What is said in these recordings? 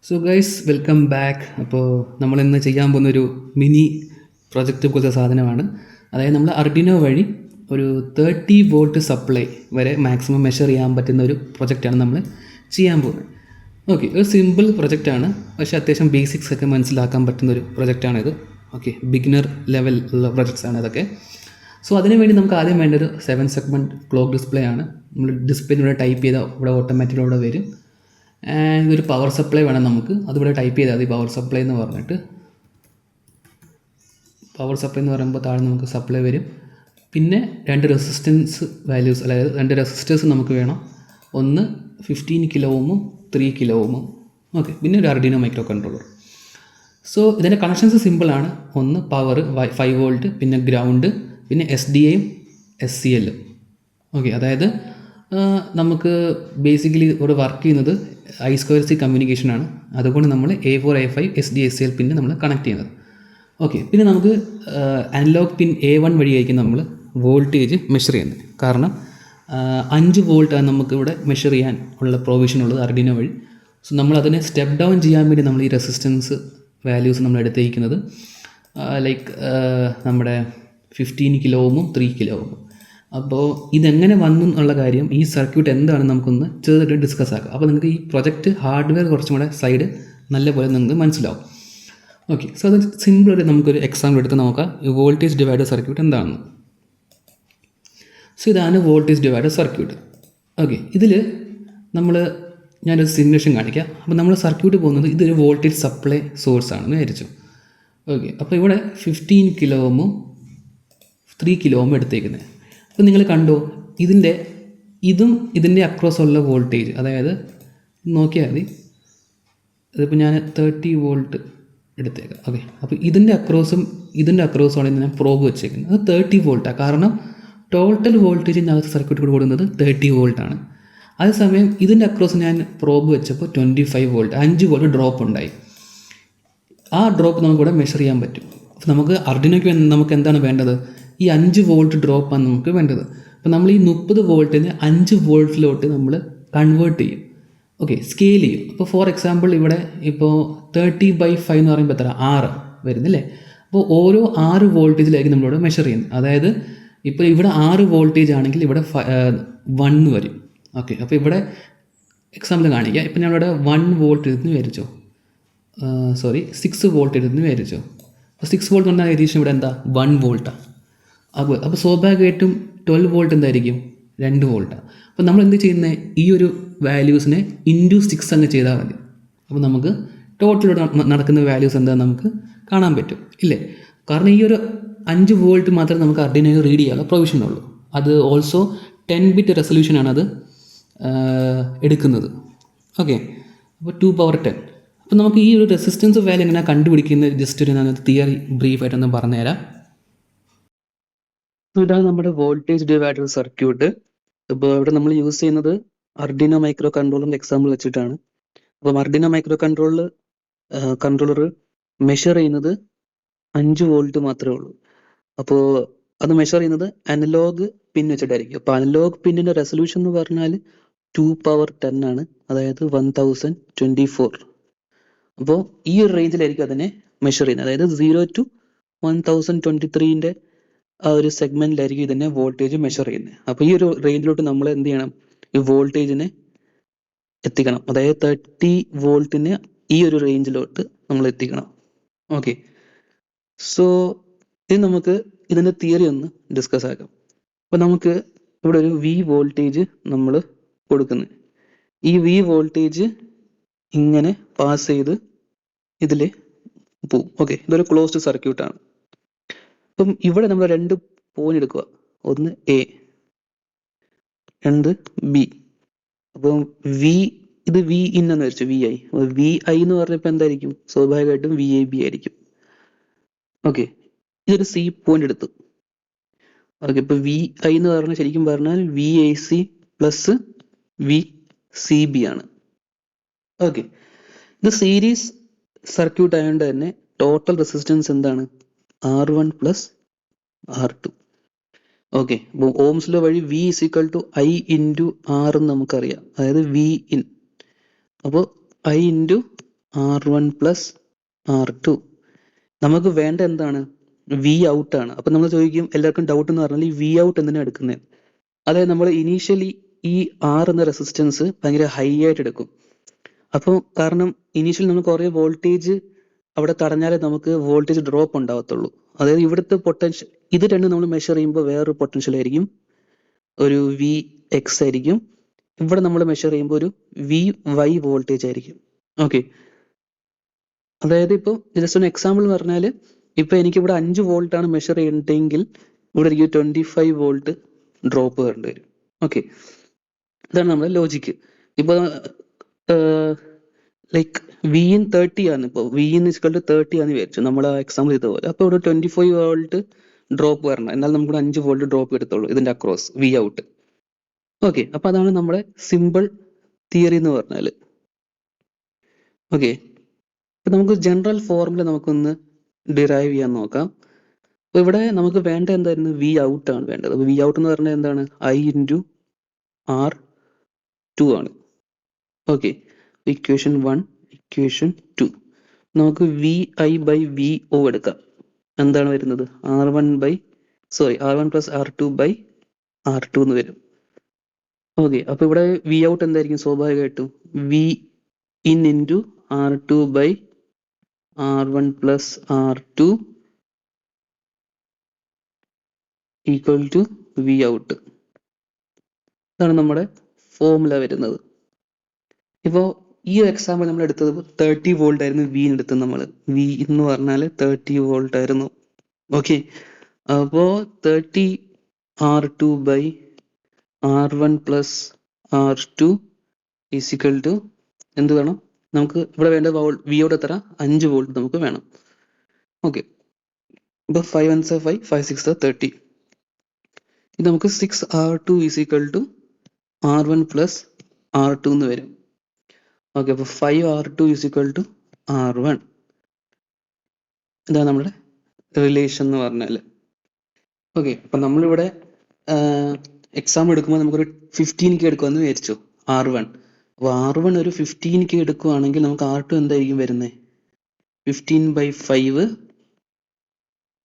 So guys welcome back. അപ്പോൾ നമ്മളിന്ന് ചെയ്യാൻ പോകുന്നൊരു മിനി പ്രൊജക്റ്റ് പോലത്തെ സാധനമാണ്. അതായത് നമ്മൾ അർഡിനോ വഴി ഒരു 30 വോൾട്ട് സപ്ലൈ വരെ മാക്സിമം മെഷർ ചെയ്യാൻ പറ്റുന്ന ഒരു പ്രൊജക്റ്റാണ് നമ്മൾ ചെയ്യാൻ പോകുന്നത്. ഓക്കെ, ഒരു സിമ്പിൾ പ്രൊജക്റ്റാണ്, പക്ഷേ അത്യാവശ്യം ബേസിക്സ് ഒക്കെ മനസ്സിലാക്കാൻ പറ്റുന്ന ഒരു പ്രൊജക്റ്റാണിത്. ഓക്കെ, ബിഗിനർ ലെവൽ ഉള്ള പ്രൊജക്ട്സാണ് ഇതൊക്കെ. സോ അതിന് വേണ്ടി നമുക്ക് ആദ്യം വേണ്ടൊരു 7 സെഗ്മെൻറ്റ് ക്ലോക്ക് ഡിസ്പ്ലേ ആണ്. നമ്മൾ ഡിസ്പ്ലേയിലൂടെ ടൈപ്പ് ചെയ്താൽ ഇവിടെ ഓട്ടോമാറ്റിക്കലി ഇവിടെ വരും. ആൻഡ് ഇതൊരു പവർ സപ്ലൈ വേണം നമുക്ക്. അതിവിടെ ടൈപ്പ് ചെയ്താൽ മതി പവർ സപ്ലൈ എന്ന് പറഞ്ഞിട്ട്. പവർ സപ്ലൈ എന്ന് പറയുമ്പോൾ താഴെ നമുക്ക് സപ്ലൈ വരും. പിന്നെ 2 റെസിസ്റ്റൻസ് വാല്യൂസ്, അതായത് 2 റെസിസ്റ്റേഴ്സ് നമുക്ക് വേണം. ഒന്ന് 15 കിലോ ഓമും 3 കിലോ ഓമും. ഓക്കെ, പിന്നെ ഒരു അർഡിനോ മൈക്രോ കൺട്രോളർ. സോ ഇതിൻ്റെ കണക്ഷൻസ് സിമ്പിളാണ്. ഒന്ന് പവർ 5 വോൾട്ട്, പിന്നെ ഗ്രൗണ്ട്, പിന്നെ SDAയും SCLും. ഓക്കെ, അതായത് നമുക്ക് ബേസിക്കലി ഇവിടെ വർക്ക് ചെയ്യുന്നത് I2C കമ്മ്യൂണിക്കേഷനാണ്. അതുകൊണ്ട് നമ്മൾ A4 A5 SD SCL പിന്നെ നമ്മൾ കണക്ട് ചെയ്യുന്നത്. ഓക്കെ, പിന്നെ നമുക്ക് അനലോഗ് പിൻ A1 വഴിയായിരിക്കും നമ്മൾ വോൾട്ടേജ് മെഷർ ചെയ്യുന്നത്. കാരണം 5 വോൾട്ടാണ് നമുക്ക് ഇവിടെ മെഷർ ചെയ്യാൻ ഉള്ള പ്രൊവിഷൻ ഉള്ളത് അർഡിനോ വഴി. സോ നമ്മൾ അതിനെ സ്റ്റെപ്പ് ഡൗൺ ചെയ്യാൻ വേണ്ടി നമ്മൾ ഈ റെസിസ്റ്റൻസ് വാല്യൂസ് നമ്മൾ എടുത്തേക്കുന്നത് ലൈക്ക് നമ്മുടെ 15 കിലോ ഓമും 3 കിലോ ഓമും. അപ്പോൾ ഇതെങ്ങനെ വന്നു എന്നുള്ള കാര്യം, ഈ സർക്യൂട്ട് എന്താണെന്ന് നമുക്കൊന്ന് ചെറുതായിട്ട് ഡിസ്കസ് ആക്കാം. അപ്പോൾ നിങ്ങൾക്ക് ഈ പ്രൊജക്റ്റ് ഹാർഡ്വെയർ കുറച്ചും കൂടെ സൈഡ് നല്ലപോലെ നിങ്ങൾക്ക് മനസ്സിലാവും. ഓക്കെ, സോ അത് സിമ്പിൾ ഒരു നമുക്കൊരു എക്സാമ്പിൾ എടുത്ത് നോക്കാം. ഈ വോൾട്ടേജ് ഡിവൈഡർ സർക്യൂട്ട് എന്താണെന്ന്. സോ ഇതാണ് വോൾട്ടേജ് ഡിവൈഡർ സർക്യൂട്ട്. ഓക്കെ, ഇതിൽ ഞാനൊരു സിമുലേഷൻ കാണിക്കാം. അപ്പോൾ നമ്മൾ സർക്യൂട്ട് പോകുന്നത് ഇതൊരു വോൾട്ടേജ് സപ്ലൈ സോഴ്സ് ആണെന്ന് വിചാരിച്ചു. ഓക്കെ, അപ്പോൾ ഇവിടെ 15 കിലോ ഓമും 3 കിലോ ഓമും എടുത്തേക്കുന്നത്. അപ്പോൾ നിങ്ങൾ കണ്ടോ, ഇതിൻ്റെ അക്രോസ് ഉള്ള വോൾട്ടേജ്, അതായത് നോക്കിയാൽ മതി. ഇതിപ്പോൾ ഞാൻ 30 വോൾട്ട് എടുത്തേക്കാം. ഓക്കെ, അപ്പോൾ ഇതിൻ്റെ അക്രോസുമാണ് ഞാൻ പ്രോബ് വെച്ചേക്കുന്നത്. അത് 30 വോൾട്ടാണ്. കാരണം ടോട്ടൽ വോൾട്ടേജ് ഇതിനകത്ത് സർക്യൂട്ട് കൂടെ കൊടുക്കുന്നത് 30 വോൾട്ടാണ്. അതേസമയം ഇതിൻ്റെ അക്രോസ് ഞാൻ പ്രോബ് വെച്ചപ്പോൾ 25 വോൾട്ട്, 5 വോൾട്ട് ഡ്രോപ്പ് ഉണ്ടായി. ആ ഡ്രോപ്പ് നമുക്കിവിടെ മെഷർ ചെയ്യാൻ പറ്റും. അപ്പോൾ നമുക്ക് അർഡിനോയ്ക്ക് നമുക്ക് എന്താണ് വേണ്ടത്? ഈ 5 വോൾട്ട് ഡ്രോപ്പാണ് നമുക്ക് വേണ്ടത്. അപ്പോൾ നമ്മൾ ഈ 30 വോൾട്ടിന് 5 വോൾട്ടിലോട്ട് നമ്മൾ കൺവേർട്ട് ചെയ്യും. ഓക്കെ, സ്കെയിൽ ചെയ്യും. അപ്പോൾ ഫോർ എക്സാമ്പിൾ ഇവിടെ ഇപ്പോൾ 30/5 എന്ന് പറയുമ്പോൾ എത്ര? 6 വരുന്നില്ലേ? അപ്പോൾ ഓരോ 6 വോൾട്ടേജിലായിരിക്കും നമ്മളിവിടെ മെഷർ ചെയ്യുന്നത്. അതായത് ഇപ്പോൾ ഇവിടെ 6 വോൾട്ടേജ് ആണെങ്കിൽ ഇവിടെ 1 വരും. ഓക്കെ, അപ്പോൾ ഇവിടെ എക്സാമ്പിൾ കാണിക്കാം. ഇപ്പോൾ ഞാനിവിടെ 1 വോൾട്ട് എടുത്ത് വിചാരിച്ചോ, 6 വോൾട്ട് എടുത്ത് വിചാരിച്ചോ. അപ്പോൾ 6 വോൾട്ട് എന്ന് പറഞ്ഞാൽ ഏകദേശം ഇവിടെ എന്താ 1 വോൾട്ടാണ്. അപ്പോൾ സ്വാഭാവികമായിട്ടും 12 വോൾട്ട് എന്തായിരിക്കും? 2 വോൾട്ടാണ്. അപ്പോൾ നമ്മൾ എന്ത് ചെയ്യുന്നത്? ഈ ഒരു വാല്യൂസിനെ ഇൻറ്റു 6 അങ്ങ് ചെയ്താൽ മതി. അപ്പോൾ നമുക്ക് ടോട്ടലിവിടെ നടക്കുന്ന വാല്യൂസ് എന്താണെന്ന് നമുക്ക് കാണാൻ പറ്റും, ഇല്ലേ? കാരണം ഈ ഒരു 5 വോൾട്ട് മാത്രമേ നമുക്ക് അർഡിനോയിൽ റീഡ് ചെയ്യാനുള്ള പ്രൊവിഷൻ ഉള്ളൂ. അത് ഓൾസോ 10 ബിറ്റ് റെസൊല്യൂഷനാണ് അത് എടുക്കുന്നത്. ഓക്കെ, അപ്പോൾ 2 × 10. അപ്പോൾ നമുക്ക് ഈ ഒരു റെസിസ്റ്റൻസ് വാല്യൂ എങ്ങനെയാണ് കണ്ടുപിടിക്കുന്നത്? ജസ്റ്റ് ഒരു ഞാൻ തിയറി ബ്രീഫായിട്ടൊന്ന് പറഞ്ഞുതരാം. ഇതാണ് നമ്മുടെ വോൾട്ടേജ് ഡിവൈഡർ സർക്യൂട്ട്. ഇപ്പോൾ ഇവിടെ നമ്മൾ യൂസ് ചെയ്യുന്നത് അർഡിനോ മൈക്രോ കൺട്രോളറിൻ്റെ എക്സാമ്പിൾ വെച്ചിട്ടാണ്. അപ്പം അർഡിനോ മൈക്രോ കൺട്രോളർ മെഷർ ചെയ്യുന്നത് 5 വോൾട്ട് മാത്രമേ ഉള്ളൂ. അപ്പോൾ അത് മെഷർ ചെയ്യുന്നത് അനലോഗ് പിൻ വെച്ചിട്ടായിരിക്കും. അപ്പോൾ അനലോഗ് പിന്നിൻ്റെ റെസൊല്യൂഷൻ എന്ന് പറഞ്ഞാൽ 2 × 10 ആണ്, അതായത് 1024. അപ്പോൾ ഈ ഒരു റേഞ്ചിലായിരിക്കും അതിനെ മെഷർ ചെയ്യുന്നത്. അതായത് 0 to 1023 ആ ഒരു സെഗ്മെന്റിലായിരിക്കും ഇതിനെ വോൾട്ടേജ് മെഷർ ചെയ്യുന്നത്. അപ്പോൾ ഈ ഒരു റേഞ്ചിലോട്ട് നമ്മൾ എന്ത് ചെയ്യണം? ഈ വോൾട്ടേജിനെ എത്തിക്കണം. അതായത് 30 വോൾട്ടിന് ഈ ഒരു റേഞ്ചിലോട്ട് നമ്മൾ എത്തിക്കണം. ഓക്കെ, സോ ഇത് നമുക്ക് ഇതിൻ്റെ തിയറി ഒന്ന് ഡിസ്കസ് ആക്കാം. അപ്പോൾ നമുക്ക് ഇവിടെ ഒരു V വോൾട്ടേജ് നമ്മൾ കൊടുക്കുന്നത്. ഈ V വോൾട്ടേജ് ഇങ്ങനെ പാസ് ചെയ്ത് ഇതിൽ പോവും. ഓക്കെ, ഇതൊരു ക്ലോസ്ഡ് സർക്യൂട്ടാണ്. അപ്പം ഇവിടെ നമ്മൾ 2 പോയിന്റ് എടുക്കുക. ഒന്ന് A, 2 B. അപ്പം ഇത് V ഇൻ എന്ന് വെച്ചു, VI. VI എന്ന് പറഞ്ഞപ്പോൾ എന്തായിരിക്കും? സ്വാഭാവികമായിട്ടും VAB ആയിരിക്കും. ഓക്കെ, ഇതൊരു C പോയിന്റ് എടുത്തു. ഓക്കെ, ഇപ്പൊ VI എന്ന് പറഞ്ഞാൽ ശരിക്കും പറഞ്ഞാൽ VAC പ്ലസ് VCB ആണ്. ഓക്കെ, ഇത് സീരീസ് സർക്യൂട്ട് ആയതുകൊണ്ട് തന്നെ ടോട്ടൽ റെസിസ്റ്റൻസ് എന്താണ്? R1 + R2. ഓക്കെ, അപ്പോൾ ഓംസ് ലോ വഴി V = I × R എന്ന് നമുക്കറിയാം. അതായത് V in. അപ്പോൾ I × R1 പ്ലസ് R2. നമുക്ക് വേണ്ട എന്താണ്? വി ഔട്ട് ആണ്. അപ്പൊ നമ്മൾ ചോദിക്കും, എല്ലാവർക്കും ഡൗട്ട് എന്ന് പറഞ്ഞാൽ ഈ വി ഔട്ട് എന്തിനാണ് എടുക്കുന്നത്? അതായത് നമ്മൾ ഇനീഷ്യലി ഈ R എന്ന റെസിസ്റ്റൻസ് ഭയങ്കര ഹൈ ആയിട്ട് എടുക്കും. അപ്പോൾ കാരണം ഇനീഷ്യലി നമ്മൾ കുറേ വോൾട്ടേജ് അവിടെ തടഞ്ഞാലേ നമുക്ക് വോൾട്ടേജ് ഡ്രോപ്പ് ഉണ്ടാവത്തുള്ളൂ. അതായത് ഇവിടുത്തെ പൊട്ടൻഷ്യൽ, ഇത് രണ്ടും നമ്മൾ മെഷർ ചെയ്യുമ്പോൾ വേറൊരു പൊട്ടൻഷ്യൽ ആയിരിക്കും, ഒരു വി എക്സ് ആയിരിക്കും. ഇവിടെ നമ്മൾ മെഷർ ചെയ്യുമ്പോൾ ഒരു വി വൈ വോൾട്ടേജ് ആയിരിക്കും. ഓക്കെ, അതായത് ഇപ്പോൾ ജസ്റ്റ് ഒരു എക്സാമ്പിൾ പറഞ്ഞാൽ, ഇപ്പൊ എനിക്ക് ഇവിടെ 5 വോൾട്ട് ആണ് മെഷർ ചെയ്യണ്ടെങ്കിൽ ഇവിടെ എനിക്ക് 25 വോൾട്ട് ഡ്രോപ്പ് വരേണ്ടി വരും. ഓക്കെ, ഇതാണ് നമ്മുടെ ലോജിക്ക്. ഇപ്പൊ ലൈക്ക് വി ഇൻ 30 ആണ്, ഇപ്പോൾ വി ഇൻ ഇസ്ക്വൽ ടു 30 ആണെന്ന് വിചാരിച്ചു നമ്മൾ ആ എക്സാമ്പിൾ ചെയ്ത പോലെ. അപ്പോൾ ഇവിടെ 25 വോൾട്ട് ഡ്രോപ്പ് വരണം, എന്നാൽ നമുക്ക് 5 വോൾട്ട് ഡ്രോപ്പ് എടുത്തുള്ളൂ ഇതിന്റെ അക്രോസ് വി ഔട്ട്. ഓക്കെ, അപ്പൊ അതാണ് നമ്മുടെ സിമ്പിൾ തിയറി എന്ന് പറഞ്ഞാൽ. ഓക്കെ, അപ്പൊ നമുക്ക് ജനറൽ ഫോർമുല നമുക്കൊന്ന് ഡിറൈവ് ചെയ്യാൻ നോക്കാം. അപ്പൊ ഇവിടെ നമുക്ക് വേണ്ട എന്തായിരുന്നു? വി ഔട്ട് ആണ് വേണ്ടത്. അപ്പൊ വി ഔട്ട് എന്ന് പറഞ്ഞാൽ എന്താണ്? I ഇൻറ്റു R2 ആണ്. Okay, equation 1, equation 2. നമുക്ക് V I by V O എടുക്കാം. എന്താണ് വരുന്നത്? R1 plus R2 by R2 എന്ന് വരും. ഓക്കെ, അപ്പൊ ഇവിടെ വി ഔട്ട് എന്തായിരിക്കും? സ്വാഭാവികമായിട്ടും V in into R2 by R1 plus R2 equal to V out. ഇതാണ് നമ്മുടെ ഫോർമുല വരുന്നത്. ഇപ്പോൾ ഈ ഒരു എക്സാമ്പിൾ നമ്മൾ എടുത്തത് 30 വോൾട്ട് ആയിരുന്നു വി എടുത്തത്. നമ്മൾ വി എന്ന് പറഞ്ഞാൽ 30 വോൾട്ട് ആയിരുന്നു. ഓക്കെ, അപ്പോൾ 30 R2 by R1 plus R2 is equal to എന്ത് വേണം? നമുക്ക് ഇവിടെ വേണ്ട വി ഔട്ട് എത്ര? 5 വോൾട്ട് നമുക്ക് വേണം. ഓക്കെ, ഇപ്പൊ 5 1 5, 5 6 30. ഇത് നമുക്ക് 6R2 is equal to R1 plus R2 എന്ന് വരും. ഓക്കെ, അപ്പൊ 5R2 ഈസിക്കൽ ടു R1. ഇതാണ് നമ്മുടെ റിലേഷൻ എന്ന് പറഞ്ഞാൽ. ഓക്കെ, അപ്പൊ നമ്മളിവിടെ എക്സാം എടുക്കുമ്പോൾ നമുക്കൊരു 15K എടുക്കുമെന്ന് വിചാരിച്ചു R1. അപ്പോൾ R1 ഒരു 15K എടുക്കുവാണെങ്കിൽ നമുക്ക് R2 എന്തായിരിക്കും വരുന്നത്? 15/5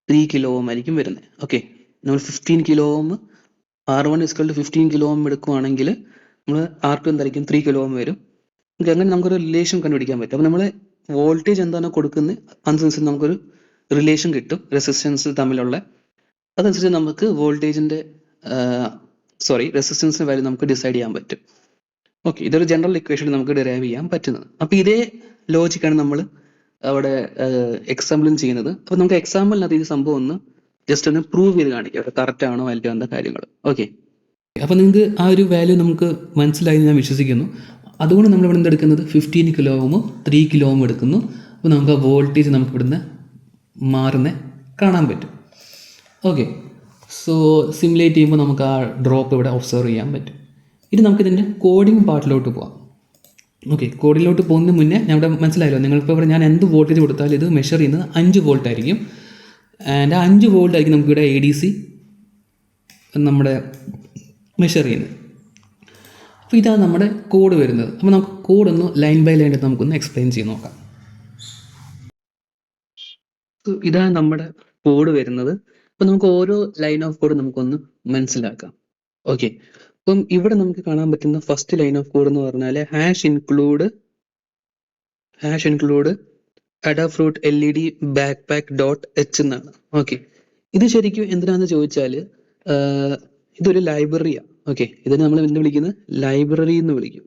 3 കിലോ ഓം ആയിരിക്കും വരുന്നത്. ഓക്കെ, നമ്മൾ 15 kilo ohm R1 is equal to 15 kilo ohm എടുക്കുവാണെങ്കിൽ നമ്മൾ R2 എന്തായിരിക്കും? 3 കിലോ ഓം വരും. അങ്ങനെ നമുക്കൊരു റിലേഷൻ കണ്ടുപിടിക്കാൻ പറ്റും. അപ്പോൾ നമ്മൾ വോൾട്ടേജ് എന്താണോ കൊടുക്കുന്നത് അതനുസരിച്ച് നമുക്കൊരു റിലേഷൻ കിട്ടും റെസിസ്റ്റൻസ് തമ്മിലുള്ള. അതനുസരിച്ച് നമുക്ക് വോൾട്ടേജിന്റെ റെസിസ്റ്റൻസിന്റെ വാല്യൂ നമുക്ക് ഡിസൈഡ് ചെയ്യാൻ പറ്റും. ഓക്കെ, ഇതൊരു ജനറൽ ഇക്വേഷൻ നമുക്ക് ഡിറൈവ് ചെയ്യാൻ പറ്റുന്നത്. അപ്പൊ ഇതേ ലോജിക്കാണ് നമ്മൾ അവിടെ എക്സാമ്പിളും ചെയ്യുന്നത്. അപ്പൊ നമുക്ക് എക്സാമ്പിളിനകത്ത് ഈ സംഭവം ഒന്ന് ജസ്റ്റ് ഒന്ന് പ്രൂവ് ചെയ്ത് കാണിക്കാം, കറക്റ്റ് ആണോ അല്ലയോ എന്ന കാര്യങ്ങൾ. ഓക്കെ, അപ്പൊ നിങ്ങൾക്ക് ആ ഒരു വാല്യൂ നമുക്ക് മനസ്സിലായി ഞാൻ വിശ്വസിക്കുന്നു. അതുകൊണ്ട് നമ്മൾ ഇവിടെ എന്തെടുക്കുന്നത്? 15 കിലോ ഓം 3 കിലോ ഓം എടുക്കുന്നു. അപ്പോൾ നമുക്ക് ആ വോൾട്ടേജ് നമുക്ക് ഇവിടുന്ന് മാറുന്ന കാണാൻ പറ്റും. ഓക്കെ, സോ സിമുലേറ്റ് ചെയ്യുമ്പോൾ നമുക്ക് ആ ഡ്രോപ്പ് ഇവിടെ ഒബ്സർവ് ചെയ്യാൻ പറ്റും. ഇനി നമുക്കിതിൻ്റെ കോഡിങ് പാർട്ടിലോട്ട് പോകാം. ഓക്കെ, കോഡിലോട്ട് പോകുന്നതിന് മുന്നേ ഞാൻ ഇവിടെ മനസ്സിലായല്ലോ നിങ്ങളിപ്പോൾ ഇവിടെ ഞാൻ എന്ത് വോൾട്ടേജ് കൊടുത്താലും ഇത് മെഷർ ചെയ്യുന്നത് 5 വോൾട്ട് ആയിരിക്കും. ആൻഡ് 5 വോൾട്ട് ആയിരിക്കും നമുക്കിവിടെ ADC നമ്മുടെ മെഷർ ചെയ്യുന്നത്. അപ്പോൾ ഇതാണ് നമ്മുടെ കോഡ് വരുന്നത്. അപ്പോൾ നമുക്ക് കോഡൊന്ന് ലൈൻ ബൈ ലൈൻ നമുക്കൊന്ന് എക്സ്പ്ലെയിൻ ചെയ്ത് നോക്കാം. ഇതാണ് നമ്മുടെ കോഡ് വരുന്നത്. അപ്പോൾ നമുക്ക് ഓരോ ലൈൻ ഓഫ് കോഡ് നമുക്കൊന്ന് മനസ്സിലാക്കാം. ഓക്കെ, അപ്പം ഇവിടെ നമുക്ക് കാണാൻ പറ്റുന്ന ഫസ്റ്റ് ലൈൻ ഓഫ് കോഡ് എന്ന് പറഞ്ഞാൽ hash include Adafruit LED backpack dot h എന്നാണ്. ഓക്കെ, ഇത് ശരിക്കും എന്തിനാന്ന് ചോദിച്ചാൽ ഇതൊരു ലൈബ്രറിയാണ്. ഓക്കെ, ഇതിന് നമ്മൾ എന്ത് വിളിക്കുന്നത്? ലൈബ്രറി എന്ന് വിളിക്കും.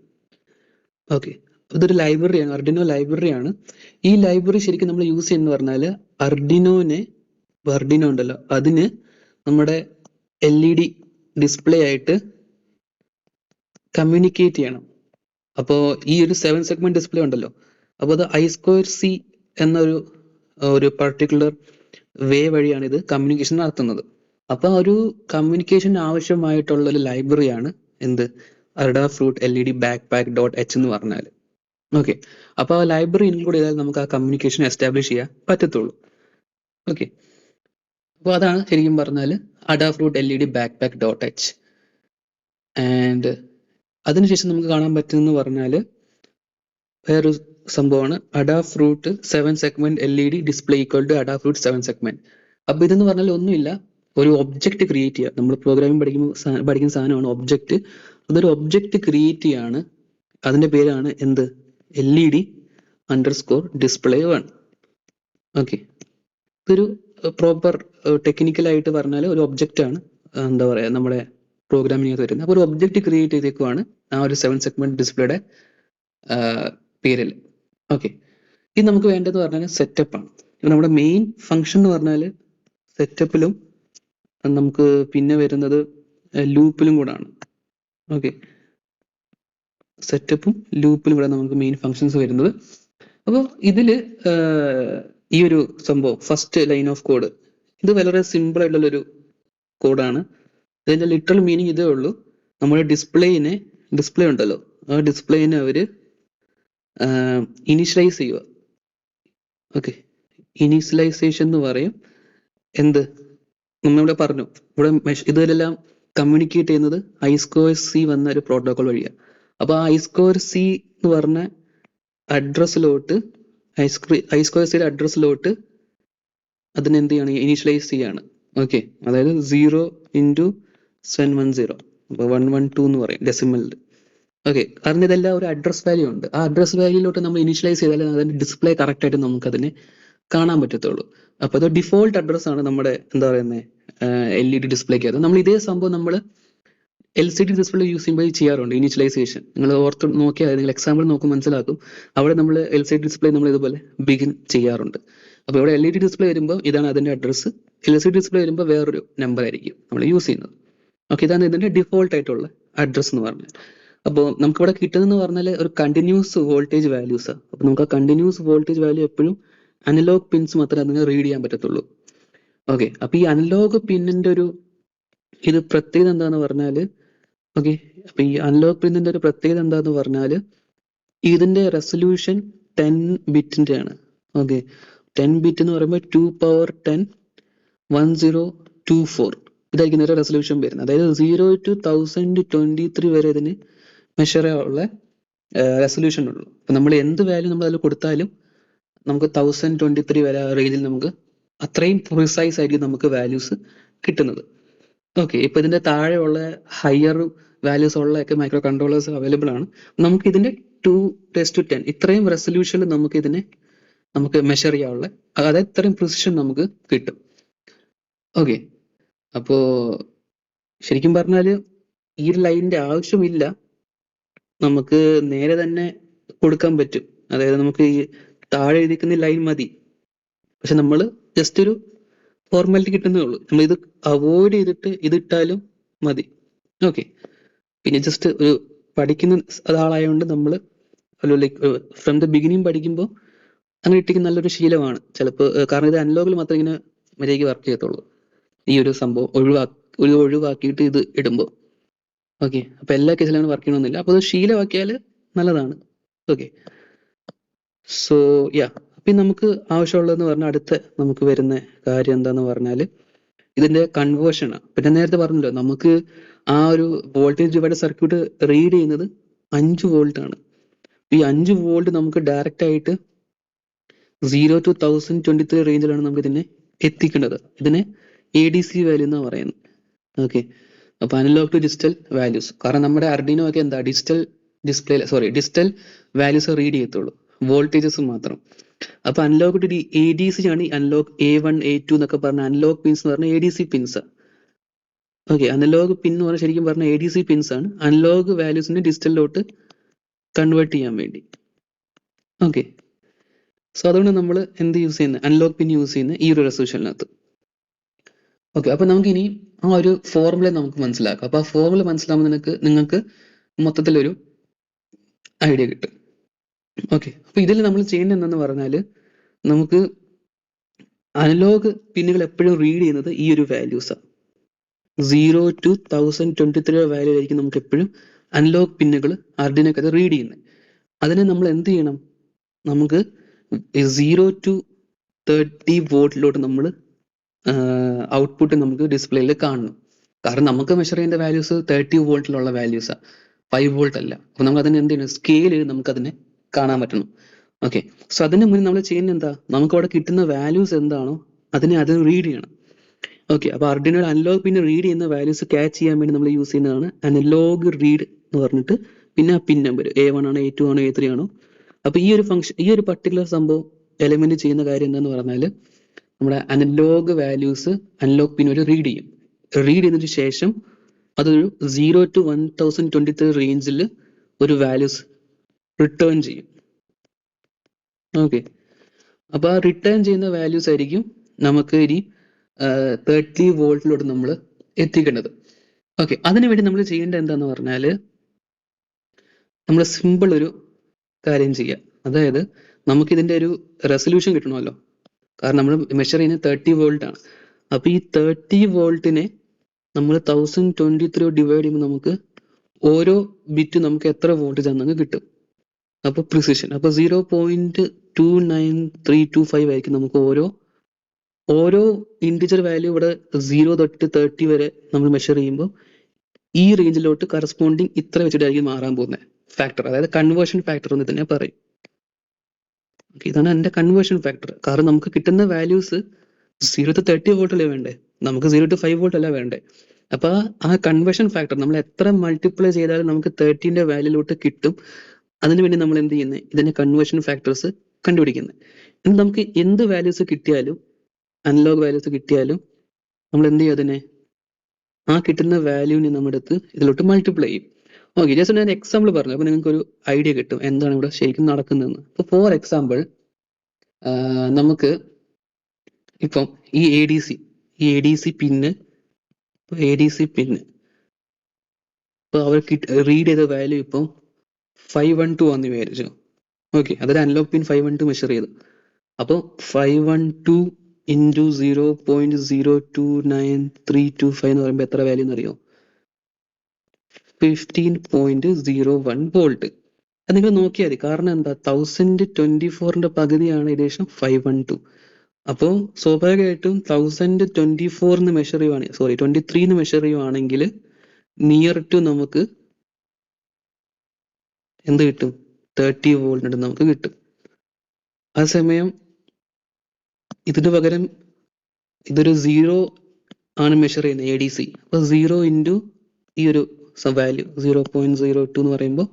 ഓക്കെ, ഇതൊരു ലൈബ്രറിയാണ്, അർഡിനോ ലൈബ്രറിയാണ്. ഈ ലൈബ്രറി ശരിക്കും നമ്മൾ യൂസ് ചെയ്യുന്നത് പറഞ്ഞാൽ അർഡിനോ ഉണ്ടല്ലോ അതിന് നമ്മുടെ LED ഡിസ്പ്ലേ ആയിട്ട് കമ്മ്യൂണിക്കേറ്റ് ചെയ്യണം. അപ്പോൾ ഈ ഒരു 7 സെഗ്മെന്റ് ഡിസ്പ്ലേ ഉണ്ടല്ലോ, അപ്പോൾ അത് I²C എന്നൊരു പർട്ടിക്കുലർ വേ വഴിയാണ് ഇത് കമ്മ്യൂണിക്കേഷൻ നടത്തുന്നത്. അപ്പോൾ ഒരു കമ്മ്യൂണിക്കേഷൻ ആവശ്യമായിട്ടുള്ള ഒരു ലൈബ്രറിയാണ് എന്ത്? Adafruit LED backpack dot h എന്ന് പറഞ്ഞാൽ. ഓക്കെ, അപ്പോൾ ആ ലൈബ്രറി ഇൻക്ലൂഡ് ചെയ്താൽ നമുക്ക് ആ കമ്മ്യൂണിക്കേഷൻ എസ്റ്റാബ്ലിഷ് ചെയ്യാൻ പറ്റത്തുള്ളൂ. ഓക്കെ, അപ്പോൾ അതാണ് ശരിക്കും പറഞ്ഞാൽ Adafruit LED backpack dot h. And അതിനുശേഷം നമുക്ക് കാണാൻ പറ്റുമെന്ന് പറഞ്ഞാൽ വേറൊരു സംഭവമാണ് Adafruit 7 segment LED display equal to Adafruit 7 segment. അപ്പൊ ഇതെന്ന് പറഞ്ഞാൽ ഒന്നുമില്ല, ഒരു ഒബ്ജക്റ്റ് ക്രിയേറ്റ് ചെയ്യുക. നമ്മൾ പ്രോഗ്രാമിംഗ് പഠിക്കുന്ന സാധനമാണ് ഒബ്ജക്റ്റ്. അതൊരു ഒബ്ജക്റ്റ് ക്രിയേറ്റ് ചെയ്യാണ്. അതിന്റെ പേരാണ് എന്ത്? LED_display1. ഓക്കെ, ഇതൊരു പ്രോപ്പർ ടെക്നിക്കലായിട്ട് പറഞ്ഞാൽ ഒരു ഒബ്ജക്റ്റ് ആണ്, എന്താ പറയാ, നമ്മുടെ പ്രോഗ്രാമിംഗ് വരുന്നത്. അപ്പോൾ ഒരു ഒബ്ജക്റ്റ് ക്രിയേറ്റ് ചെയ്തേക്കുവാണ് ആ ഒരു 7 സെഗ്മെന്റ് ഡിസ്പ്ലേയുടെ പേരിൽ. ഓക്കെ, ഇത് നമുക്ക് വേണ്ടതെന്ന് പറഞ്ഞാൽ സെറ്റപ്പ് ആണ്. നമ്മുടെ മെയിൻ ഫംഗ്ഷൻ എന്ന് പറഞ്ഞാൽ സെറ്റപ്പിലും നമുക്ക് പിന്നെ വരുന്നത് ലൂപ്പിലും കൂടെ ആണ്. ഓക്കെ, സെറ്റപ്പും ലൂപ്പിലും കൂടെ നമുക്ക് മെയിൻ ഫങ്ഷൻസ് വരുന്നത്. അപ്പോൾ ഇതില് ഈ ഒരു സംഭവം ഫസ്റ്റ് ലൈൻ ഓഫ് കോഡ്, ഇത് വളരെ സിമ്പിൾ ആയിട്ടുള്ളൊരു കോഡാണ്. ഇതിന്റെ ലിറ്ററൽ മീനിങ് ഇതേ ഉള്ളൂ. നമ്മുടെ ഡിസ്പ്ലേ ഉണ്ടല്ലോ, ആ ഡിസ്പ്ലേനെ അവര് ഇനിഷ്യലൈസ് ചെയ്യുക. ഓക്കെ, ഇനീഷ്യലൈസേഷൻ എന്ന് പറയും. എന്ത് നമ്മളിവിടെ പറഞ്ഞു, ഇവിടെ ഇതിലെല്ലാം കമ്മ്യൂണിക്കേറ്റ് ചെയ്യുന്നത് I²C വന്ന ഒരു പ്രോട്ടോകോൾ വഴിയാണ്. അപ്പൊ ആ I²C എന്ന് പറഞ്ഞ അഡ്രസ്സിലോട്ട്, I²C അഡ്രസ്സിലോട്ട് അതിനെന്ത് ചെയ്യാണ്? ഇനീഷ്യലൈസ് ചെയ്യാണ്. ഓക്കെ, അതായത് 0x710, അപ്പൊ 112 എന്ന് പറയും ഡെസിമലിൽ. ഓക്കെ, കാരണം ഇതെല്ലാം ഒരു അഡ്രസ് വാല്യൂ ഉണ്ട്. ആ അഡ്രസ് വാല്യൂലോട്ട് നമ്മൾ ഇനീഷ്യലൈസ് ചെയ്താൽ അതിന്റെ ഡിസ്പ്ലേ കറക്റ്റ് ആയിട്ട് നമുക്ക് അതിനെ കാണാൻ പറ്റത്തുള്ളൂ. അപ്പൊ അത് ഡിഫോൾട്ട് അഡ്രസ് ആണ് നമ്മുടെ, എന്താ പറയുന്നത്, LED ഡിസ്പ്ലേക്ക്. അത് നമ്മൾ ഇതേ സംഭവം നമ്മൾ LCD ഡിസ്പ്ലേ യൂസ് ചെയ്യുമ്പോൾ ചെയ്യാറുണ്ട്, ഇനീഷ്യലൈസേഷൻ. നിങ്ങൾ ഓർത്ത് നോക്കിയാൽ, നിങ്ങൾ എക്സാമ്പിൾ നോക്കും മനസ്സിലാക്കും. അവിടെ നമ്മൾ LCD ഡിസ്പ്ലേ നമ്മൾ ഇതുപോലെ ബിഗിൻ ചെയ്യാറുണ്ട്. അപ്പോൾ ഇവിടെ LED ഡിസ്പ്ലേ വരുമ്പോൾ ഇതാണ് അതിന്റെ അഡ്രസ്സ്, LCD ഡിസ്പ്ലേ വരുമ്പോൾ വേറൊരു നമ്പർ ആയിരിക്കും നമ്മൾ യൂസ് ചെയ്യുന്നത്. ഓക്കെ, ഇതാണ് ഇതിന്റെ ഡിഫോൾട്ട് ആയിട്ടുള്ള അഡ്രസ് എന്ന് പറഞ്ഞാൽ. അപ്പോൾ നമുക്കിവിടെ കിട്ടുന്നതെന്ന് പറഞ്ഞാൽ ഒരു കണ്ടിന്യൂസ് വോൾട്ടേജ് വാല്യൂസ്. അപ്പൊ നമുക്ക് ആ കണ്ടിന്യൂസ് വോൾട്ടേജ് വാല്യൂ എപ്പോഴും അനലോഗ് പിൻസ് മാത്രമേ അതിനെ റീഡ് ചെയ്യാൻ പറ്റത്തുള്ളൂ. ഓക്കെ, അപ്പൊ ഈ അനലോഗ് പിന്നിന്റെ ഒരു ഇത് പ്രത്യേകത എന്താന്ന് പറഞ്ഞാല്, ഓക്കെ, അപ്പൊ ഈ അനലോഗ് പിന്നിന്റെ ഒരു പ്രത്യേകത എന്താന്ന് പറഞ്ഞാല് ഇതിന്റെ റെസൊല്യൂഷൻ 10 ബിറ്റിന്റെ ആണ്. ഓക്കെ, 10 ബിറ്റ് എന്ന് പറയുമ്പോൾ 2^10 1024 ഇതായിരിക്കും ഇതിന്റെ റെസൊല്യൂഷൻ വരുന്നത്. അതായത് 0 to 1023 വരെ ഇതിന് മെഷർ ചെയ്യാനുള്ള റെസൊല്യൂഷൻ ഉള്ളൂ. അപ്പൊ നമ്മൾ എന്ത് വാല്യൂ നമ്മൾ അതിൽ കൊടുത്താലും നമുക്ക് 1023 വരെ റേഞ്ചിൽ നമുക്ക് അത്രയും പ്രിസൈസ് ആയിരിക്കും നമുക്ക് വാല്യൂസ് കിട്ടുന്നത്. ഓക്കെ, ഇപ്പൊ ഇതിന്റെ താഴെയുള്ള ഹയർ വാല്യൂസ് ഉള്ള ഒക്കെ മൈക്രോ കൺട്രോളേഴ്സ് അവൈലബിൾ ആണ്. നമുക്ക് ഇതിന്റെ 2:10 ഇത്രയും റെസൊല്യൂഷനിൽ നമുക്ക് മെഷർ ചെയ്യാനുള്ള, അതായത് ഇത്രയും പ്രിസിഷൻ നമുക്ക് കിട്ടും. ഓക്കെ, അപ്പോ ശരിക്കും പറഞ്ഞാല് ഈ ഒരു ലൈനിന്റെ ആവശ്യമില്ല, നമുക്ക് നേരെ തന്നെ കൊടുക്കാൻ പറ്റും. അതായത് നമുക്ക് ഈ താഴെ എഴുതിക്കുന്ന ലൈൻ മതി, പക്ഷെ നമ്മൾ ജസ്റ്റ് ഒരു ഫോർമാലിറ്റി കിട്ടുന്നേ ഉള്ളൂ. നമ്മൾ ഇത് അവോയ്ഡ് ചെയ്തിട്ട് ഇതിട്ടാലും മതി. ഓക്കെ, പിന്നെ ജസ്റ്റ് ഒരു പഠിക്കുന്ന ആളായതുകൊണ്ട് നമ്മൾ ലൈക്ക് ഫ്രം ദ ബിഗിനിങ് പഠിക്കുമ്പോൾ അങ്ങനെ ഇട്ടിരിക്കുന്ന നല്ലൊരു ശീലമാണ് ചിലപ്പോൾ. കാരണം ഇത് അനലോഗിൽ മാത്രമേ ഇങ്ങനെ മര്യാദയ്ക്ക് വർക്ക് ചെയ്യത്തുള്ളൂ. ഈ ഒരു സംഭവം ഒഴിവാക്കിയിട്ട് ഇത് ഇടുമ്പോൾ. ഓക്കെ, അപ്പൊ എല്ലാ കേസിലും അങ്ങനെ വർക്ക് ചെയ്യണമെന്നില്ല. അപ്പൊ അത് ശീലമാക്കിയാൽ നല്ലതാണ്. ഓക്കെ, സോ യാ, അപ്പൊ നമുക്ക് ആവശ്യമുള്ളതെന്ന് പറഞ്ഞാൽ അടുത്ത നമുക്ക് വരുന്ന കാര്യം എന്താന്ന് പറഞ്ഞാൽ ഇതിന്റെ കൺവേർഷനാണ്. പിന്നെ നേരത്തെ പറഞ്ഞല്ലോ, നമുക്ക് ആ ഒരു വോൾട്ടേജ് ഡിവൈഡർ സർക്യൂട്ട് റീഡ് ചെയ്യുന്നത് 5 വോൾട്ട് ആണ്. ഈ 5 വോൾട്ട് നമുക്ക് ഡയറക്റ്റ് ആയിട്ട് 0 to 1023 റേഞ്ചിലാണ് നമുക്ക് ഇതിനെ എത്തിക്കേണ്ടത്. ഇതിനെ ADC വാല്യൂ എന്നാണ് പറയുന്നത്. ഓക്കെ, അപ്പൊ അനലോഗ് ടു ഡിജിറ്റൽ വാല്യൂസ്. കാരണം നമ്മുടെ അർഡിനോ ഒക്കെ എന്താ ഡിജിറ്റൽ വാല്യൂസ് റീഡ് ചെയ്യത്തുള്ളൂ, വോൾട്ടേജസ് മാത്രം. അപ്പൊ അനലോഗ് ടു ADC ആണ് ഈ അനലോഗ് A1 A2 എന്നൊക്കെ പറഞ്ഞ അനലോഗ് പിൻസ് എന്ന് പറഞ്ഞാൽ ADC പിൻസ്. ഓക്കെ, അനലോഗ് പിൻ എന്ന് പറഞ്ഞാൽ ശരിക്കും പറഞ്ഞാൽ ADC പിൻസ് ആണ്, അനലോഗ് വാല്യൂസിനെ ഡിജിറ്റലിലോട്ട് കൺവേർട്ട് ചെയ്യാൻ വേണ്ടി. ഓക്കെ, സോ അതുകൊണ്ട് നമ്മൾ എന്ത് യൂസ് ചെയ്യുന്നത്, അനലോഗ് പിൻ യൂസ് ചെയ്യുന്നത് ഈ ഒരു റെസൊല്യൂഷനകത്ത്. ഓക്കെ, അപ്പൊ നമുക്ക് ഇനി ആ ഒരു ഫോർമുല നമുക്ക് മനസ്സിലാക്കാം. അപ്പൊ ആ ഫോർമുല മനസ്സിലാകുമ്പോൾ നിങ്ങൾക്ക് മൊത്തത്തിലൊരു ഐഡിയ കിട്ടും. ഓക്കെ, അപ്പൊ ഇതിൽ നമ്മൾ ചെയ്യേണ്ടത് എന്താന്ന് പറഞ്ഞാല്, നമുക്ക് അനലോഗ് പിന്നുകൾ എപ്പോഴും റീഡ് ചെയ്യുന്നത് ഈ ഒരു വാല്യൂസാണ്. 0 to 1023 വാല്യൂ ആയിരിക്കും നമുക്ക് എപ്പോഴും അനലോഗ് പിന്നുകൾ ആർഡിനോക്കകത്ത് റീഡ് ചെയ്യുന്നത്. അതിനെ നമ്മൾ എന്ത് ചെയ്യണം, നമുക്ക് 0 to 30 വോൾട്ടിലോട്ട് നമ്മൾ ഔട്ട്പുട്ട് നമുക്ക് ഡിസ്പ്ലേയിൽ കാണണം. കാരണം നമുക്ക് മെഷർ ചെയ്യേണ്ട വാല്യൂസ് 30 വോൾട്ടിലുള്ള വാല്യൂസാണ്, 5 വോൾട്ട് അല്ല. അപ്പൊ നമുക്ക് അതിനെ എന്ത് ചെയ്യണം, സ്കെയിൽ നമുക്കതിനെ കാണാൻ പറ്റണം. ഓക്കെ. സോ അതിന് മുന്നേ നമ്മൾ ചെയ്യുന്നത് എന്താ, നമുക്ക് അവിടെ കിട്ടുന്ന വാല്യൂസ് എന്താണോ അത് റീഡ് ചെയ്യണം. ഓക്കെ. അപ്പോൾ ആർഡിനോയുടെ അനലോഗ് പിന്നെ റീഡ് ചെയ്യുന്ന വാല്യൂസ് ക്യാച്ച് ചെയ്യാൻ വേണ്ടി നമ്മൾ യൂസ് ചെയ്യുന്നതാണ് അനലോഗ് റീഡ് എന്ന് പറഞ്ഞിട്ട്. പിന്നെ ആ പിൻ നമ്പർ A1 ആണോ A2 ആണോ A3 ആണോ. അപ്പോൾ ഈ ഒരു ഫംഗ്ഷൻ, ഈ ഒരു പർട്ടിക്കുലർ സംഭവം എലിമെന്റ് ചെയ്യുന്ന കാര്യം എന്താന്ന് പറഞ്ഞാൽ നമ്മുടെ അനലോഗ് വാല്യൂസ് അനലോഗ് പിൻ ഒരു റീഡ് ചെയ്യും. റീഡ് ചെയ്തതിന് ശേഷം അതൊരു 0 to 1023 റേഞ്ചിൽ ഒരു വാല്യൂസ് റിട്ടേൺ ചെയ്യും. ഓക്കെ. അപ്പോൾ ആ റിട്ടേൺ ചെയ്യുന്ന വാല്യൂസ് ആയിരിക്കും നമുക്ക് ഇനി 30 വോൾട്ടിലോട്ട് നമ്മൾ എത്തിക്കേണ്ടത്. ഓക്കെ. അതിനുവേണ്ടി നമ്മൾ ചെയ്യേണ്ടത് എന്താന്ന് പറഞ്ഞാൽ നമ്മൾ സിമ്പിൾ ഒരു കാര്യം ചെയ്യുക. അതായത് നമുക്കിതിൻ്റെ ഒരു റെസൊല്യൂഷൻ കിട്ടണമല്ലോ. കാരണം നമ്മൾ മെഷർ ചെയ്യുന്നത് 30 വോൾട്ട് ആണ്. അപ്പോൾ ഈ 30 വോൾട്ടിനെ നമ്മൾ 1023 ഡിവൈഡ് ചെയ്യുമ്പോൾ നമുക്ക് ഓരോ ബിറ്റ് നമുക്ക് എത്ര വോൾട്ടേജ് ആണെന്ന് കിട്ടും. അപ്പോൾ പ്രിസിഷൻ അപ്പോൾ 0.29325 ആയിരിക്കും നമുക്ക് ഓരോ ഇൻറ്റിജർ വാല്യൂ ഇവിടെ 0 തൊട്ട് 30 വരെ നമ്മൾ മെഷർ ചെയ്യുമ്പോൾ ഈ റേഞ്ചിലോട്ട് കറസ്പോണ്ടിങ് ഇത്ര വെച്ചിട്ടായിരിക്കും മാറാൻ പോകുന്നത് ഫാക്ടർ. അതായത് കൺവേർഷൻ ഫാക്ടർ എന്ന് തന്നെ പറയും. ഇതാണ് എൻ്റെ കൺവേർഷൻ ഫാക്ടർ. കാരണം നമുക്ക് കിട്ടുന്ന വാല്യൂസ് 0 to 30 വോൾട്ട് അല്ലേ വേണ്ടേ, നമുക്ക് 0 to 5 വോൾട്ട് അല്ല വേണ്ടേ. അപ്പൊ ആ കൺവേർഷൻ ഫാക്ടർ നമ്മൾ എത്ര മൾട്ടിപ്ലൈ ചെയ്താലും നമുക്ക് 30ന്റെ വാല്യൂലോട്ട് കിട്ടും. അതിനുവേണ്ടി നമ്മൾ എന്ത് ചെയ്യുന്നത്, ഇതിന്റെ കൺവേർഷൻ ഫാക്ടേഴ്സ് കണ്ടുപിടിക്കുന്നത്. ഇനി നമുക്ക് എന്ത് വാല്യൂസ് കിട്ടിയാലും, അനലോഗ് വാല്യൂസ് കിട്ടിയാലും നമ്മൾ എന്ത് ചെയ്യും, അതിനെ ആ കിട്ടുന്ന വാല്യൂവിനെ നമ്മുടെ അടുത്ത് ഇതിലോട്ട് മൾട്ടിപ്ലൈ ചെയ്യും. ഓക്കെ. ജസ്റ്റ് ഞാൻ എക്സാമ്പിൾ പറഞ്ഞു, അപ്പൊ നിങ്ങൾക്ക് ഒരു ഐഡിയ കിട്ടും എന്താണ് ഇവിടെ ശരിക്കും നടക്കുന്നതെന്ന്. ഇപ്പൊ ഫോർ എക്സാമ്പിൾ നമുക്ക് ഇപ്പം ഈ എ ഡി സി പിന്ന് ഇപ്പൊ അവർ റീഡ് ചെയ്ത വാല്യൂ ഇപ്പം 512 ആണെന്ന് വിചാരിച്ചു. ഓക്കെ. അതൊരു അനലോഗ് പിൻ 512 മെഷർ ചെയ്തു. അപ്പോൾ 512 ഇൻറ്റു 0.029325 എന്ന് പറയുമ്പോൾ എത്ര വാല്യൂ എന്നറിയോ? 15.01 വോൾട്ട്. അത് നിങ്ങൾ നോക്കിയാൽ മതി. കാരണം എന്താ, 1024ന്റെ പകുതിയാണ് ഏകദേശം 512. അപ്പോൾ സ്വാഭാവികമായിട്ടും 1024 മെഷർ ചെയ്യുവാണെങ്കിൽ 23 മെഷർ ചെയ്യുവാണെങ്കിൽ നിയർ ടു നമുക്ക് എന്ത് കിട്ടും, 30 വോൾട്ട് നമുക്ക് കിട്ടും. ആ സമയം ഇതിന് പകരം ഇതൊരു 0 ആണ് മെഷർ ചെയ്യുന്നത് എ ഡി സി. അപ്പോൾ 0 ഇൻറ്റു ഈ ഒരു വാല്യൂ 0.02 എന്ന് പറയുമ്പോൾ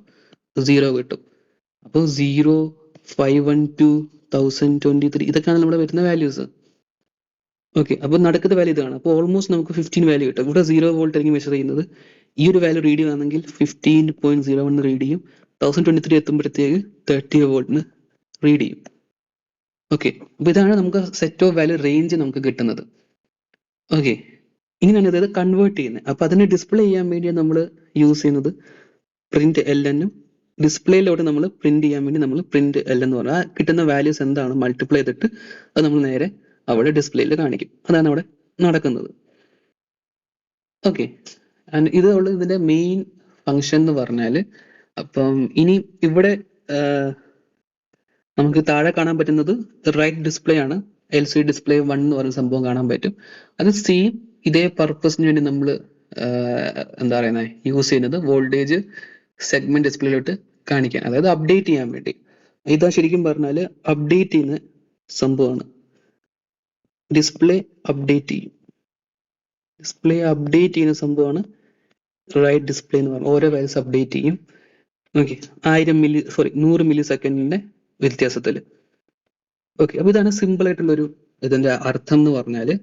0 കിട്ടും. അപ്പോൾ 0, 512, 1023 ഇതൊക്കെയാണ് നമ്മുടെ വരുന്ന വാല്യൂസ്. ഓക്കെ. അപ്പോൾ നടക്കുന്ന വാല്യൂ ഇതാണ്. അപ്പോൾ ഓൾമോസ്റ്റ് നമുക്ക് 15 വാല്യൂ കിട്ടും. ഇവിടെ 0 വോൾട്ട് ആയിരിക്കും മെഷർ ചെയ്യുന്നത്. ഈ ഒരു വാല്യൂ റീഡ് ചെയ്യുകയാണെങ്കിൽ 15.01 റീഡ് ചെയ്യും. 1023 എത്തുമ്പോഴത്തേക്ക് 30 വോൾട്ടിന് റീഡ് ചെയ്യും. ഓക്കെ. അപ്പോൾ ഇതാണ് നമുക്ക് സെറ്റ് ഓഫ് വാല്യൂ റേഞ്ച് നമുക്ക് കിട്ടുന്നത്. ഓക്കെ. ഇങ്ങനെയാണ് ഇത് കൺവേർട്ട് ചെയ്യുന്നത്. അപ്പോൾ അതിനെ ഡിസ്പ്ലേ ചെയ്യാൻ വേണ്ടി നമ്മൾ യൂസ് ചെയ്യുന്നത് പ്രിന്റ് LN. ഡിസ്പ്ലേയിലോട്ട് നമ്മൾ പ്രിന്റ് ചെയ്യാൻ വേണ്ടി നമ്മൾ പ്രിന്റ് LN എന്ന് പറഞ്ഞാൽ ആ കിട്ടുന്ന വാല്യൂസ് എന്താണ് മൾട്ടിപ്ലൈ ചെയ്തിട്ട് അത് നമ്മൾ നേരെ അവിടെ ഡിസ്പ്ലേയിൽ കാണിക്കും. അതാണ് അവിടെ നടക്കുന്നത്. ഓക്കെ. ഇത് ഇതിന്റെ മെയിൻ ഫങ്ഷൻ എന്ന് പറഞ്ഞാൽ, അപ്പം ഇനി ഇവിടെ നമുക്ക് താഴെ കാണാൻ പറ്റുന്നത് റൈറ്റ് ഡിസ്പ്ലേ ആണ്. LCD ഡിസ്പ്ലേ 1 എന്ന് പറയുന്ന സംഭവം കാണാൻ പറ്റും. അത് സെയിം ഇതേ പർപ്പസിന് വേണ്ടി നമ്മൾ എന്താ പറയുന്നത് യൂസ് ചെയ്യുന്നത് വോൾട്ടേജ് സെഗ്മെന്റ് ഡിസ്പ്ലേയിലോട്ട് കാണിക്കാൻ, അതായത് അപ്ഡേറ്റ് ചെയ്യാൻ വേണ്ടി. ഇതാ ശരിക്കും പറഞ്ഞാൽ അപ്ഡേറ്റ് ചെയ്യുന്ന സംഭവമാണ്. ഡിസ്പ്ലേ അപ്ഡേറ്റ് ചെയ്യുന്ന സംഭവമാണ് റൈറ്റ് ഡിസ്പ്ലേ എന്ന് പറഞ്ഞാൽ. ഓരോ വാല്യൂസ് അപ്ഡേറ്റ് ചെയ്യും. ഓക്കെ. 100 മില്ലി സെക്കൻഡിന്റെ വ്യത്യാസത്തിൽ. ഓക്കെ. അപ്പൊ ഇതാണ് സിമ്പിൾ ആയിട്ടുള്ളൊരു ഇതിന്റെ അർത്ഥം എന്ന് പറഞ്ഞാല്.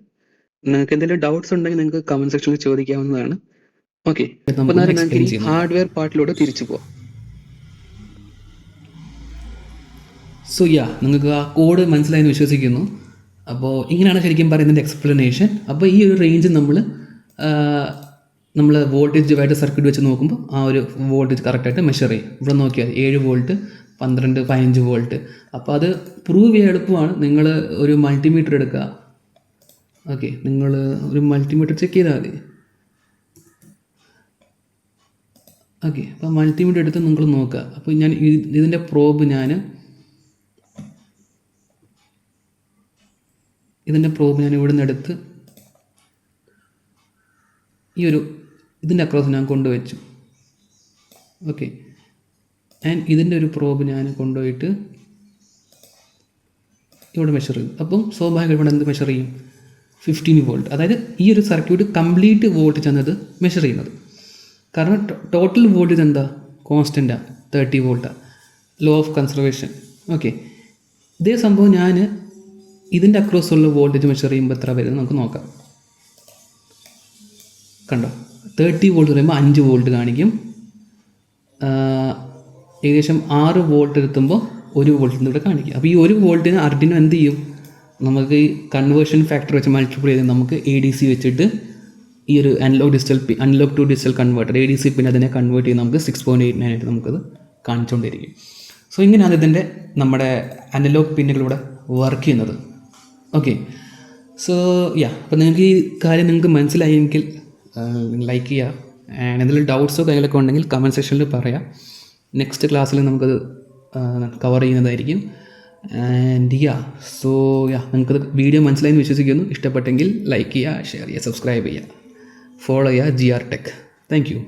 നിങ്ങൾക്ക് എന്തെങ്കിലും ഡൗട്ട്സ് ഉണ്ടെങ്കിൽ നിങ്ങൾക്ക് കമന്റ് സെക്ഷനിൽ ചോദിക്കാവുന്നതാണ്. ഓക്കെ. അപ്പൊ നമുക്ക് ഹാർഡ്വെയർ പാർട്ടിലൂടെ തിരിച്ചു പോവാം. സോ നിങ്ങൾക്ക് ആ കോഡ് മനസ്സിലായെന്ന് വിശ്വസിക്കുന്നു. അപ്പോൾ ഇങ്ങനെയാണ് ശരിക്കും പറയുന്നതിൻ്റെ എക്സ്പ്ലനേഷൻ. അപ്പോൾ ഈ ഒരു റേഞ്ച് നമ്മൾ വോൾട്ടേജ് ഡിവൈഡർ സർക്യൂട്ട് വെച്ച് നോക്കുമ്പോൾ ആ ഒരു വോൾട്ടേജ് കറക്റ്റായിട്ട് മെഷർ ചെയ്യും. ഇവിടെ നോക്കിയാൽ 7 വോൾട്ട്, 12, 15 വോൾട്ട്. അപ്പോൾ അത് പ്രൂവ് ചെയ്യാൻ എളുപ്പമാണ്. നിങ്ങൾ ഒരു മൾട്ടിമീറ്റർ എടുക്കുക. ഓക്കെ. നിങ്ങൾ ഒരു മൾട്ടിമീറ്റർ ചെക്ക് ചെയ്താൽ മതി. ഓക്കെ. അപ്പോൾ മൾട്ടിമീറ്റർ എടുത്ത് നിങ്ങൾ നോക്കുക. അപ്പോൾ ഞാൻ ഇതിൻ്റെ പ്രോബ് ഞാൻ ഇവിടെ നിന്ന് എടുത്ത് ഇതിൻ്റെ അക്രോസ് ഞാൻ കൊണ്ടുവച്ചു. ഓക്കെ. ആൻഡ് ഇതിൻ്റെ ഒരു പ്രോബ് ഞാൻ കൊണ്ടുപോയിട്ട് ഇവിടെ മെഷർ ചെയ്തു. അപ്പം സ്വാഭാവികം ഇവിടെ എന്ത് മെഷർ ചെയ്യും? 15 വോൾട്ട്. അതായത് ഈ ഒരു സർക്യൂട്ട് കംപ്ലീറ്റ് വോൾട്ടേജ് എന്നത് മെഷർ ചെയ്യുന്നത്. കാരണം ടോട്ടൽ വോൾട്ടേജ് എന്താ? കോൺസ്റ്റൻറ്റാണ്, 30 വോൾട്ടാണ്. Law of conservation. ഓക്കെ, ഇതേ സംഭവം ഞാൻ ഇതിൻ്റെ അക്രോസ് ഉള്ള വോൾട്ടേജ് മെഷർ ചെയ്യുമ്പോൾ എത്ര വരുന്നത് നമുക്ക് നോക്കാം. കണ്ടോ, 30 വോൾട്ട് പറയുമ്പോൾ 5 വോൾട്ട് കാണിക്കും. ഏകദേശം 6 വോൾട്ട് എത്തുമ്പോൾ 1 വോൾട്ട് ഇവിടെ കാണിക്കും. അപ്പോൾ ഈ 1 വോൾട്ടിന് അർഡിനോ എന്ത് ചെയ്യും? നമുക്ക് ഈ കൺവേർഷൻ ഫാക്ടർ വെച്ച് മൾട്ടിപ്ലൈ ചെയ്ത് നമുക്ക് ADC വെച്ചിട്ട് ഈ ഒരു analogue to digital converter ADC പിന്നെ അതിനെ കൺവേർട്ട് ചെയ്ത് നമുക്ക് 6.89 ആയിട്ട് നമുക്കത് കാണിച്ചുകൊണ്ടിരിക്കും. സോ ഇങ്ങനെയാണ് ഇതിൻ്റെ നമ്മുടെ അനലോഗ് പിന്നുകളിലൂടെ വർക്ക് ചെയ്യുന്നത്. ഓക്കെ, സോ അപ്പോൾ നിങ്ങൾക്ക് ഈ കാര്യം നിങ്ങൾക്ക് മനസ്സിലായെങ്കിൽ ലൈക്ക് ചെയ്യുക. ആൻഡ് എന്തെങ്കിലും ഡൗട്ട്സോ കാര്യങ്ങളൊക്കെ ഉണ്ടെങ്കിൽ കമൻറ്റ് സെക്ഷനിൽ പറയാം. നെക്സ്റ്റ് ക്ലാസ്സിൽ നമുക്കത് കവർ ചെയ്യുന്നതായിരിക്കും. ആൻഡ് സോ നിങ്ങൾക്കത് വീഡിയോ മനസ്സിലായെന്ന് വിശ്വസിക്കുന്നു. ഇഷ്ടപ്പെട്ടെങ്കിൽ ലൈക്ക് ചെയ്യുക, ഷെയർ ചെയ്യുക, സബ്സ്ക്രൈബ് ചെയ്യുക, ഫോളോ ചെയ്യുക GR Tech. Thank you.